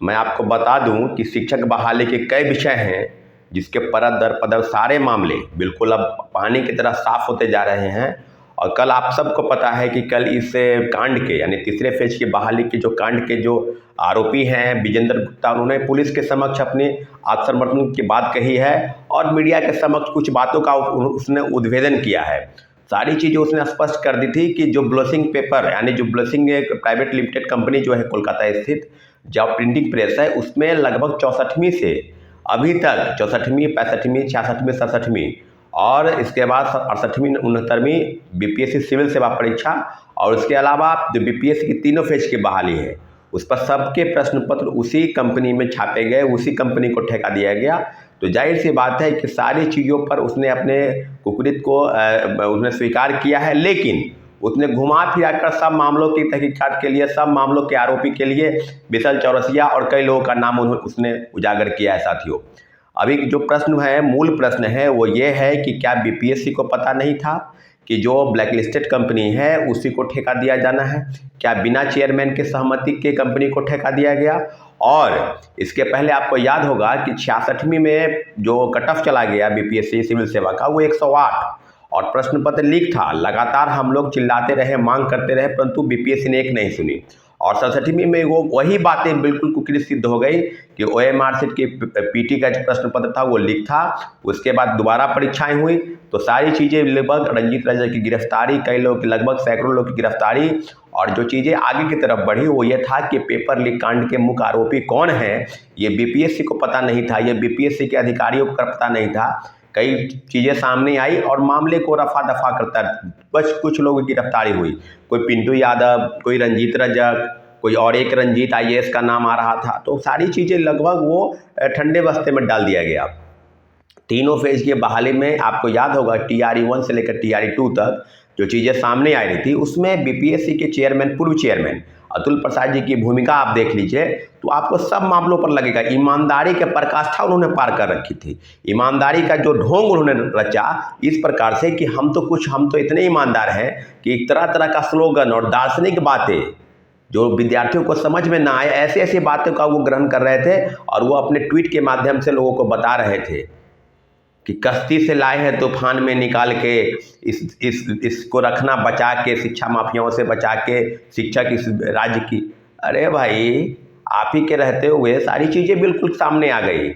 मैं आपको बता दूं कि शिक्षक बहाली के कई विषय हैं जिसके परत दर पदर सारे मामले बिल्कुल अब पानी की तरह साफ होते जा रहे हैं। और कल आप सबको पता है कि कल इस कांड के यानी तीसरे फेज की बहाली के जो कांड के जो आरोपी हैं विजेंद्र गुप्ता, उन्होंने पुलिस के समक्ष अपनी आत्मसमर्पण की बात कही है और मीडिया के समक्ष कुछ बातों का उसने उद्भेदन किया है। सारी चीज़ें उसने स्पष्ट कर दी थी कि जो ब्लशिंग पेपर यानी जो ब्लशिंग एक प्राइवेट लिमिटेड कंपनी जो है कोलकाता स्थित जो प्रिंटिंग प्रेस है, उसमें लगभग 64वीं से अभी तक 64वीं 65वीं 66वीं 67वीं और इसके बाद 68वीं 69वीं बीपीएससी सिविल सेवा परीक्षा और उसके अलावा जो बीपीएससी की तीनों फेज की बहाली है उस पर सबके प्रश्न पत्र उसी कंपनी में छापे गए, उसी कंपनी को ठेका दिया गया। तो जाहिर सी बात है कि सारी चीज़ों पर उसने अपने कुकृत को उसने स्वीकार किया है, लेकिन उसने घुमा फिरा कर सब मामलों की तहकीकात के लिए, सब मामलों के आरोपी के लिए विशाल चौरसिया और कई लोगों का नाम उसने उजागर किया है। साथियों, अभी जो प्रश्न है, मूल प्रश्न है वो ये है कि क्या बीपीएससी को पता नहीं था कि जो ब्लैकलिस्टेड कंपनी है उसी को ठेका दिया जाना है? क्या बिना चेयरमैन के सहमति के कंपनी को ठेका दिया गया? और इसके पहले आपको याद होगा कि 66वीं में जो कट ऑफ चला गया बीपीएससी सिविल सेवा का वो 108 और प्रश्न पत्र लीक था। लगातार हम लोग चिल्लाते रहे, मांग करते रहे, परंतु बीपीएससी ने एक नहीं सुनी। और 67वीं में वो वही बातें बिल्कुल कुकृत सिद्ध हो गई कि ओएमआर सीट की पीटी का जो प्रश्न पत्र था वो लीक था। उसके बाद दोबारा परीक्षाएं हुई तो सारी चीज़ें लगभग रंजीत रंजन की गिरफ्तारी, कई लोग की लगभग सैकड़ों लोग की गिरफ्तारी और जो चीज़ें आगे की तरफ बढ़ी वो ये था कि पेपर लीक कांड के मुख्य आरोपी कौन है ये बीपीएससी को पता नहीं था, ये बीपीएससी के अधिकारियों को पता नहीं था। कई चीज़ें सामने आई और मामले को रफा दफा करता बस कुछ लोगों की गिरफ्तारी हुई। कोई पिंटू यादव, कोई रंजीत रजक, कोई और एक रंजीत आईएएस का नाम आ रहा था। तो सारी चीज़ें लगभग वो ठंडे बस्ते में डाल दिया गया। तीनों फेज की बहाली में आपको याद होगा TRE 1 से लेकर TRE 2 तक जो चीज़ें सामने आ रही थी उसमें बीपीएससी के चेयरमैन, पूर्व चेयरमैन अतुल प्रसाद जी की भूमिका आप देख लीजिए तो आपको सब मामलों पर लगेगा ईमानदारी के पराकाष्ठा उन्होंने पार कर रखी थी। ईमानदारी का जो ढोंग उन्होंने रचा इस प्रकार से कि हम तो इतने ईमानदार हैं कि तरह तरह का स्लोगन और दार्शनिक बातें जो विद्यार्थियों को समझ में ना आए ऐसे ऐसी बातों का वो ग्रहण कर रहे थे और वो अपने ट्वीट के माध्यम से लोगों को बता रहे थे कि कश्ती से लाए हैं तूफान में निकाल के, इसको रखना बचा के, शिक्षा माफियाओं से बचा के, शिक्षक इस राज्य की। अरे भाई, आप ही के रहते हुए सारी चीज़ें बिल्कुल सामने आ गई।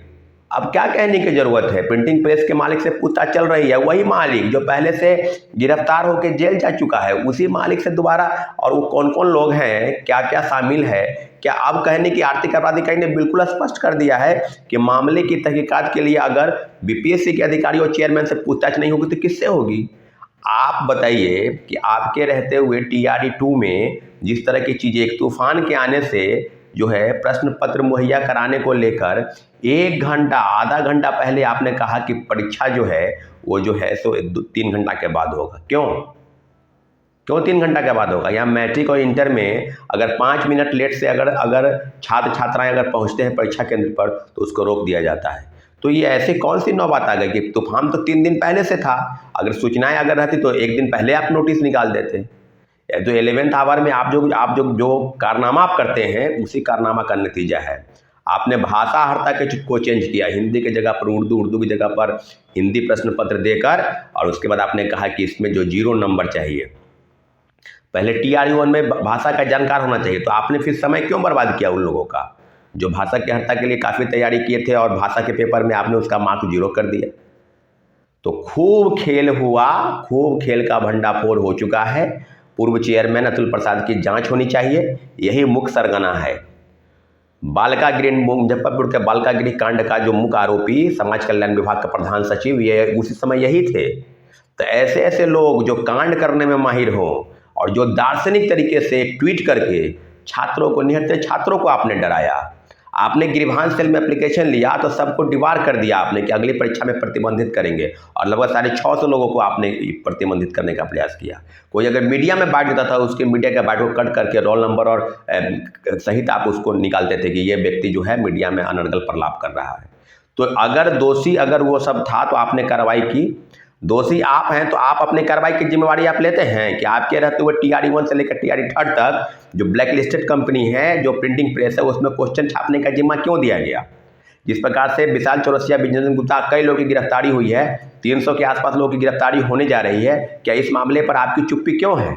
अब क्या कहने की ज़रूरत है? प्रिंटिंग प्रेस के मालिक से पूछताछ चल रही है, वही मालिक जो पहले से गिरफ्तार होकर जेल जा चुका है उसी मालिक से दोबारा। और वो कौन कौन लोग हैं, क्या क्या शामिल है, क्या अब कहने की आर्थिक अपराध इकाई ने बिल्कुल स्पष्ट कर दिया है कि मामले की तहकीकात के लिए अगर बीपीएससी के अधिकारी और चेयरमैन से पूछताछ नहीं होगी तो किससे होगी? आप बताइए कि आपके रहते हुए TRE 2 में जिस तरह की चीज़ें, एक तूफान के आने से जो है प्रश्न पत्र मुहैया कराने को लेकर 1 घंटा आधा घंटा पहले आपने कहा कि परीक्षा जो है वो जो है सो 3 घंटा के बाद होगा। क्यों 3 घंटा के बाद होगा? यहाँ मैट्रिक और इंटर में अगर 5 मिनट लेट से अगर छात्र छात्राएं अगर पहुँचते हैं परीक्षा केंद्र पर तो उसको रोक दिया जाता है। तो ये ऐसे कौन सी नौबत आ गई कि तूफान तो 3 दिन पहले से था, अगर सूचनाएं अगर रहती तो 1 दिन पहले आप नोटिस निकाल देते। तो 11th आवर में आप जो कारनामा आप करते हैं उसी कारनामा का नतीजा है। आपने भाषा हर्ता को चेंज किया, हिंदी की जगह पर उर्दू, उर्दू की जगह पर हिंदी प्रश्न पत्र देकर, और उसके बाद आपने कहा कि इसमें जो 0 नंबर चाहिए। पहले TRE 1 में भाषा का जानकार होना चाहिए, तो आपने फिर समय क्यों बर्बाद किया उन लोगों का जो भाषा की हर्ता के लिए काफ़ी तैयारी किए थे और भाषा के पेपर में आपने उसका मार्क 0 कर दिया। तो खूब खेल हुआ, खूब खेल का भंडाफोड़ हो चुका है। पूर्व चेयरमैन अतुल प्रसाद की जांच होनी चाहिए, यही मुख्य सरगना है। बालिकागृह, मुजफ्फरपुर के बालिकागृह कांड का जो मुख्य आरोपी समाज कल्याण विभाग का प्रधान सचिव ये उसी समय यही थे। तो ऐसे ऐसे लोग जो कांड करने में माहिर हों और जो दार्शनिक तरीके से ट्वीट करके छात्रों को, निहत्थे छात्रों को आपने डराया। आपने गिरभान सेल में एप्लीकेशन लिया तो सबको डिबार कर दिया आपने कि अगली परीक्षा में प्रतिबंधित करेंगे, और लगभग 650 लोगों को आपने प्रतिबंधित करने का प्रयास किया। कोई अगर मीडिया में बांट देता था उसके मीडिया के बांट को कट करके रोल नंबर और सहित आप उसको निकालते थे कि ये व्यक्ति जो है मीडिया में अनर्गल प्रलाप कर रहा है। तो अगर दोषी अगर वो सब था तो आपने कार्रवाई की। दोषी आप हैं तो आप अपने कार्रवाई की जिम्मेवारी आप लेते हैं कि आपके रहते हुए TRE 1 से लेकर TRE 3 तक जो ब्लैक लिस्टेड कंपनी है, जो प्रिंटिंग प्रेस है, उसमें क्वेश्चन छापने का जिम्मा क्यों दिया गया? जिस प्रकार से विशाल चौरसिया, विजयेंद्र गुप्ता, कई लोगों की गिरफ्तारी हुई है, 300 के आसपास लोगों की गिरफ्तारी होने जा रही है, क्या इस मामले पर आपकी चुप्पी क्यों है?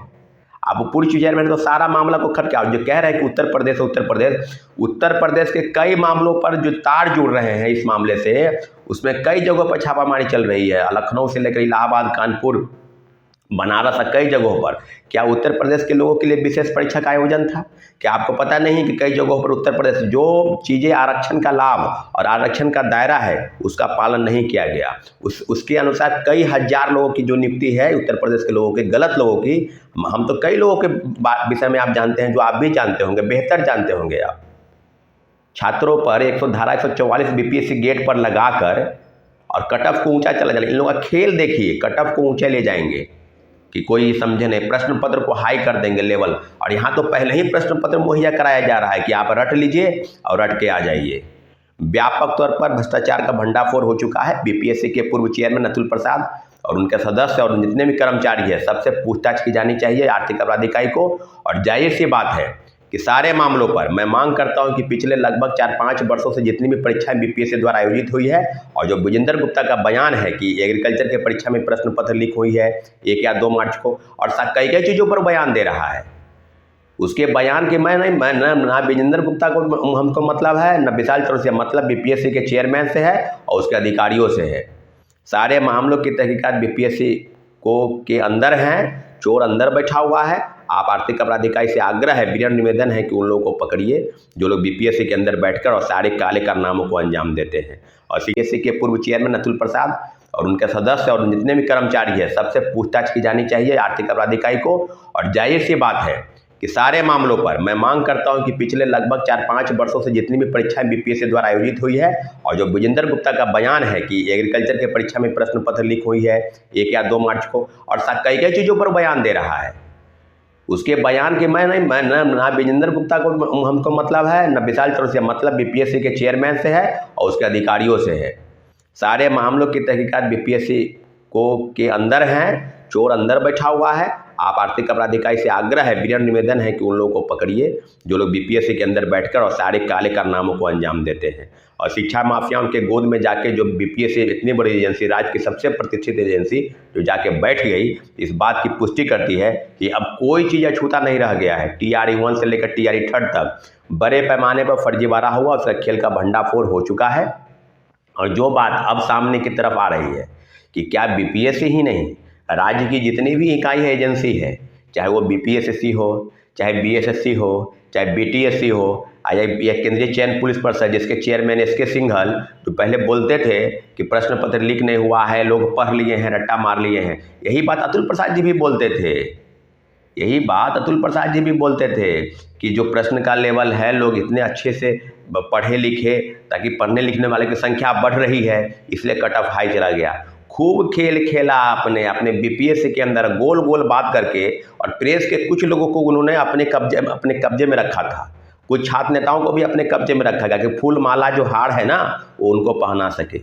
आप पूर्व चेयरमैन तो सारा मामला को खट क्या, जो कह रहे हैं कि उत्तर प्रदेश के कई मामलों पर जो तार जुड़ रहे हैं इस मामले से, उसमें कई जगहों पर छापामारी चल रही है, लखनऊ से लेकर इलाहाबाद, कानपुर, बनारस, कई जगहों पर। क्या उत्तर प्रदेश के लोगों के लिए विशेष परीक्षा का आयोजन था? क्या आपको पता नहीं कि कई जगहों पर उत्तर प्रदेश जो चीज़ें आरक्षण का लाभ और आरक्षण का दायरा है उसका पालन नहीं किया गया, उसके अनुसार कई हजार लोगों की जो नियुक्ति है उत्तर प्रदेश के लोगों के, गलत लोगों की, हम तो कई लोगों के विषय में आप जानते हैं, जो आप भी जानते होंगे, बेहतर जानते होंगे आप। छात्रों पर धारा 144 BPSC गेट पर लगाकर और कट ऑफ को ऊंचा चला जाएगा। इन लोगों का खेल देखिए, कट ऑफ को ऊंचे ले जाएंगे कि कोई समझे नहीं, प्रश्न पत्र को हाई कर देंगे लेवल, और यहाँ तो पहले ही प्रश्न पत्र मुहैया कराया जा रहा है कि आप रट लीजिए और रट के आ जाइए। व्यापक तौर पर भ्रष्टाचार का भंडाफोड़ हो चुका है। BPSC के पूर्व चेयरमैन अतुल प्रसाद और उनके सदस्य और जितने भी कर्मचारी हैं, सबसे पूछताछ की जानी चाहिए आर्थिक अपराध इकाई को। और जाहिर सी बात है कि सारे मामलों पर मैं मांग करता हूं कि पिछले लगभग 4-5 वर्षों से जितनी भी परीक्षाएं BPSC द्वारा आयोजित हुई है, और जो विजेंद्र गुप्ता का बयान है कि एग्रीकल्चर के परीक्षा में प्रश्न पत्र लीक हुई है 1 या 2 मार्च को, और कई कई चीज़ों पर बयान दे रहा है, उसके बयान के मैं ना विजेंद्र गुप्ता को हमको मतलब है, न विशाल चौरसिया, मतलब BPSC के चेयरमैन से है और उसके अधिकारियों से है। सारे मामलों की तहकीकात BPSC के अंदर हैं, चोर अंदर बैठा हुआ है। आप आर्थिक अपराध इकाई से आग्रह है, विनम्र निवेदन है कि उन लोगों को पकड़िए जो लोग BPSC के अंदर बैठकर और सारे काले कारनामों को अंजाम देते हैं। और CPSC के पूर्व चेयरमैन अतुल प्रसाद और उनके सदस्य और जितने भी कर्मचारी हैं, सबसे पूछताछ की जानी चाहिए आर्थिक अपराध इकाई को। और जाहिर सी बात है कि सारे मामलों पर मैं मांग करता हूं कि पिछले लगभग 4-5 वर्षों से जितनी भी परीक्षाएं BPSC द्वारा आयोजित हुई है, और जो विजेंद्र गुप्ता का बयान है कि एग्रीकल्चर के परीक्षा में प्रश्न पत्र लीक हुई है 1 या 2 मार्च को, और कई कई चीज़ों पर बयान दे रहा है, उसके बयान के मैं ना विजेंद्र गुप्ता को हमको मतलब है, न विशाल चौरसिया, मतलब BPSC के चेयरमैन से है और उसके अधिकारियों से है। सारे मामलों की तहकीकात BPSC के अंदर हैं, चोर अंदर बैठा हुआ है। आप आर्थिक अपराध इकाई से आग्रह है, विनम्र निवेदन है कि उन लोगों को पकड़िए जो लोग BPSC के अंदर बैठकर और सारे काले कारनामों को अंजाम देते हैं। और शिक्षा माफियाओं के गोद में जाके जो BPSC इतनी बड़ी एजेंसी, राज्य की सबसे प्रतिष्ठित एजेंसी, जो जाके बैठ गई, इस बात की पुष्टि करती है कि अब कोई चीज़ अछूता नहीं रह गया है। TRE 1 से लेकर TRE 3 तक बड़े पैमाने पर फर्जीवाड़ा हुआ, उसका खेल का भंडाफोड़ हो चुका है। और जो बात अब सामने की तरफ आ रही है कि क्या BPSC ही नहीं, राज्य की जितनी भी इकाई है, एजेंसी है, चाहे वो BPSC हो, चाहे BSSC हो, चाहे BTSC हो, या केंद्रीय चयन पुलिस परिषद जिसके चेयरमैन SK सिंघल, जो पहले बोलते थे कि प्रश्न पत्र लीक नहीं हुआ है, लोग पढ़ लिए हैं, रट्टा मार लिए हैं, यही बात अतुल प्रसाद जी भी बोलते थे कि जो प्रश्न का लेवल है, लोग इतने अच्छे से पढ़े लिखे, ताकि पढ़ने लिखने वाले की संख्या बढ़ रही है, इसलिए कट ऑफ हाई चला गया। खूब खेल खेला आपने अपने BPSC के अंदर, गोल गोल बात करके, और प्रेस के कुछ लोगों को उन्होंने अपने कब्जे में रखा था, कुछ छात्र नेताओं को भी अपने कब्जे में रखा गया कि फूल माला जो हार है ना, वो उनको पहना सके।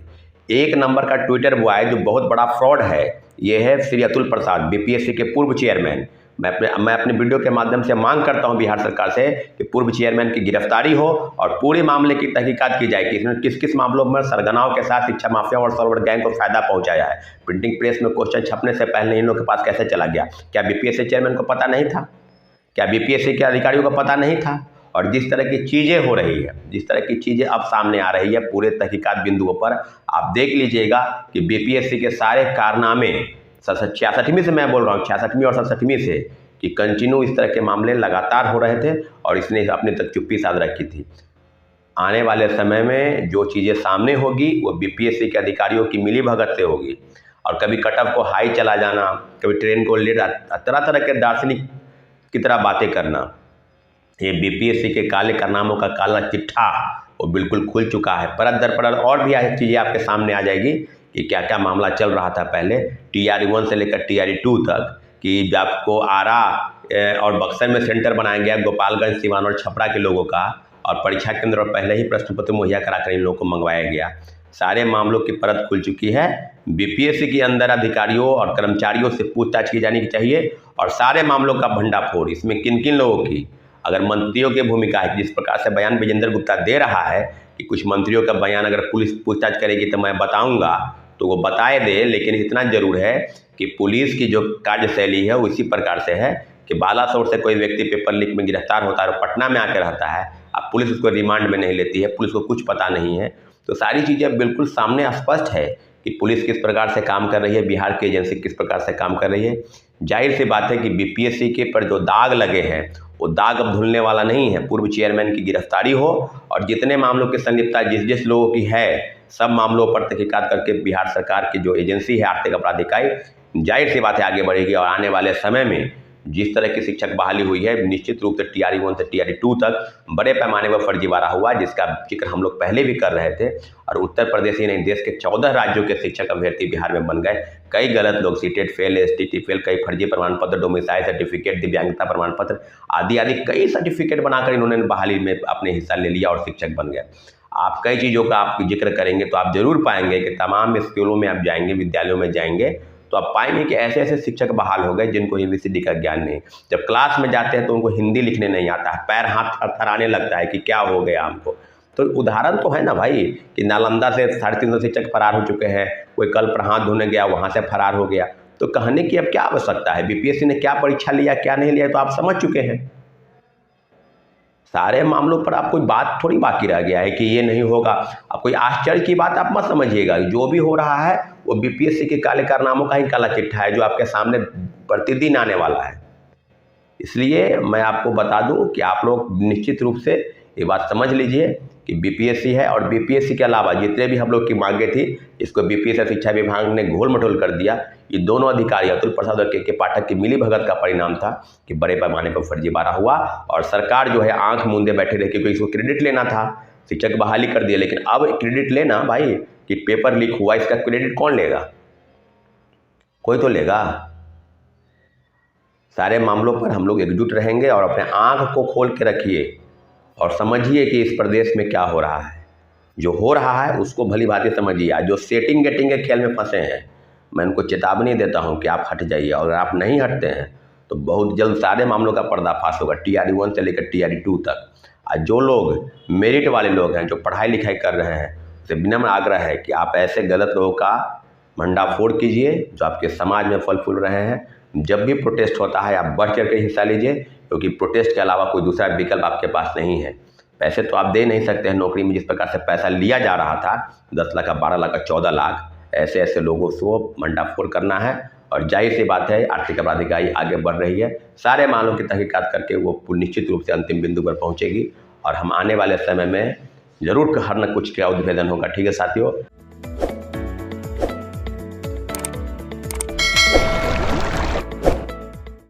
1 नंबर का ट्विटर बॉय जो बहुत बड़ा फ्रॉड है, ये है श्री अतुल प्रसाद, BPSC के पूर्व चेयरमैन। मैं अपने वीडियो के माध्यम से मांग करता हूं बिहार सरकार से कि पूर्व चेयरमैन की गिरफ्तारी हो और पूरे मामले की तहकीकात की जाए कि इसमें किस किस मामलों में सरगनाओं के साथ शिक्षा माफिया और सर्वर गैंग को फायदा पहुंचाया है। प्रिंटिंग प्रेस में क्वेश्चन छपने से पहले इन लोगों के पास कैसे चला गया? क्या BPSC चेयरमैन को पता नहीं था? क्या BPSC के अधिकारियों को पता नहीं था? और जिस तरह की चीज़ें हो रही है, जिस तरह की चीज़ें अब सामने आ रही है पूरे तहकीकात बिंदुओं पर, आप देख लीजिएगा कि BPSC के सारे कारनामे 66वीं से मैं बोल रहा हूँ, 66वीं और 67वीं से, कि कंटिन्यू इस तरह के मामले लगातार हो रहे थे और इसने अपने तक चुप्पी साध रखी थी। आने वाले समय में जो चीज़ें सामने होगी वो BPSC के अधिकारियों की मिलीभगत से होगी। और कभी कट ऑफ को हाई चला जाना, कभी ट्रेन को लेट, तरह तरह के दार्शनिक की तरह बातें करना, ये BPSC के काले कारनामों का काला चिट्ठा वो बिल्कुल खुल चुका है। परत दर परत और भी चीज़ें आपके सामने आ जाएगी कि क्या क्या मामला चल रहा था पहले TRE 1 से लेकर TRE 2 तक, कि आपको आरा और बक्सर में सेंटर बनाया गया, गोपालगंज, सिवान और छपरा के लोगों का, और परीक्षा केंद्र और पहले ही प्रश्न पत्र मुहैया कराकर इन लोगों को मंगवाया गया। सारे मामलों की परत खुल चुकी है। बीपीएससी के अंदर अधिकारियों और कर्मचारियों से पूछताछ की जानी चाहिए और सारे मामलों का भंडाफोड़, इसमें किन किन लोगों की, अगर मंत्रियों की भूमिका है, जिस प्रकार से बयान विजेंद्र गुप्ता दे रहा है कि कुछ मंत्रियों का बयान अगर पुलिस पूछताछ करेगी तो मैं बताऊंगा, तो वो बताए दे। लेकिन इतना जरूर है कि पुलिस की जो कार्यशैली है वो इसी प्रकार से है कि बालासोर से कोई व्यक्ति पेपर लीक में गिरफ्तार होता है और पटना में आकर रहता है, अब पुलिस उसको रिमांड में नहीं लेती है, पुलिस को कुछ पता नहीं है। तो सारी चीज़ें बिल्कुल सामने स्पष्ट है कि पुलिस किस प्रकार से काम कर रही है, बिहार की एजेंसी किस प्रकार से काम कर रही है। जाहिर सी बात है कि बीपीएससी के पर जो दाग लगे हैं वो दाग अब धुलने वाला नहीं है। पूर्व चेयरमैन की गिरफ्तारी हो और जितने मामलों की संलिप्तता जिस जिस लोगों की है, सब मामलों पर तहकीकात करके बिहार सरकार की जो एजेंसी है आर्थिक अपराध इकाई, जाहिर सी बात है आगे बढ़ेगी। और आने वाले समय में जिस तरह की शिक्षक बहाली हुई है, निश्चित रूप से TRE 1 से TRE 2 तक बड़े पैमाने पर फर्जीवाड़ा हुआ, जिसका जिक्र हम लोग पहले भी कर रहे थे। और उत्तर प्रदेश ही नहीं, देश के 14 राज्यों के शिक्षक अभ्यर्थी बिहार में बन गए। कई गलत लोग सीटेट फेल, STT फेल, कई फर्जी प्रमाण पत्र, डोमिसाइल सर्टिफिकेट, दिव्यांगता प्रमाण पत्र आदि आदि कई सर्टिफिकेट बनाकर इन्होंने बहाली में अपने हिस्सा ले लिया और शिक्षक बन गए। आप कई चीज़ों का आप जिक्र करेंगे तो आप जरूर पाएंगे कि तमाम स्कूलों में आप जाएंगे, विद्यालयों में जाएंगे तो आप पाएंगे कि ऐसे ऐसे शिक्षक बहाल हो गए जिनको ABCD का ज्ञान नहीं। जब क्लास में जाते हैं तो उनको हिंदी लिखने नहीं आता है, पैर हाथ थरथराने लगता है कि क्या हो गया हमको। तो उदाहरण तो है ना भाई कि नालंदा से 350 शिक्षक फरार हो चुके हैं, कोई कल पर हाथ धोने गया वहाँ से फरार हो गया। तो कहने की अब क्या आवश्यकता है, बीपीएससी ने क्या परीक्षा लिया क्या नहीं लिया तो आप समझ चुके हैं। सारे मामलों पर आप कोई बात थोड़ी बाकी रह गया है कि ये नहीं होगा। अब कोई आश्चर्य की बात आप मत समझिएगा, जो भी हो रहा है वो बीपीएससी के काले कारनामों का ही काला चिट्ठा है जो आपके सामने प्रतिदिन आने वाला है। इसलिए मैं आपको बता दूं कि आप लोग निश्चित रूप से ये बात समझ लीजिए कि बीपीएससी है और बीपीएससी के अलावा जितने भी हम लोग की मांगे थी, इसको बीपीएससी शिक्षा विभाग ने घोल मटोल कर दिया। ये दोनों अधिकारी अतुल प्रसाद और के पाठक की मिलीभगत का परिणाम था कि बड़े पैमाने पर फर्जीवाड़ा हुआ और सरकार जो है आंख मूंदे बैठे रही क्योंकि इसको क्रेडिट लेना था। शिक्षक बहाली कर दिया, लेकिन अब क्रेडिट लेना भाई कि पेपर लीक हुआ, इसका क्रेडिट कौन लेगा? कोई तो लेगा। सारे मामलों पर हम लोग एकजुट रहेंगे और अपने आंख को खोल के रखिए और समझिए कि इस प्रदेश में क्या हो रहा है। जो हो रहा है उसको भली भांति समझिए। आज जो सेटिंग गेटिंग के खेल में फंसे हैं, मैं उनको चेतावनी देता हूं कि आप हट जाइए और अगर आप नहीं हटते हैं तो बहुत जल्द सारे मामलों का पर्दाफाश होगा, TRE 1 से लेकर TRE 2 तक। आज जो लोग मेरिट वाले लोग हैं, जो पढ़ाई लिखाई कर रहे हैं, उससे विनम्र आग्रह है कि आप ऐसे गलत लोगों का भंडाफोड़ कीजिए जो आपके समाज में फल फूल रहे हैं। जब भी प्रोटेस्ट होता है आप बढ़ चढ़ के हिस्सा लीजिए, क्योंकि प्रोटेस्ट के अलावा कोई दूसरा विकल्प आपके पास नहीं है। पैसे तो आप दे नहीं सकते हैं नौकरी में, जिस प्रकार से पैसा लिया जा रहा था 10 लाख का, 12 लाख का, 14 लाख, ऐसे ऐसे लोगों को भंडाफोड़ करना है। और जाहिर सी बात है आर्थिक अपराध इकाई आगे बढ़ रही है, सारे मामलों की तहकीकात करके वो निश्चित रूप से अंतिम बिंदु पर पहुंचेगी और हम आने वाले समय में जरूर हर न कुछ का उद्भेदन होगा। ठीक है साथियों।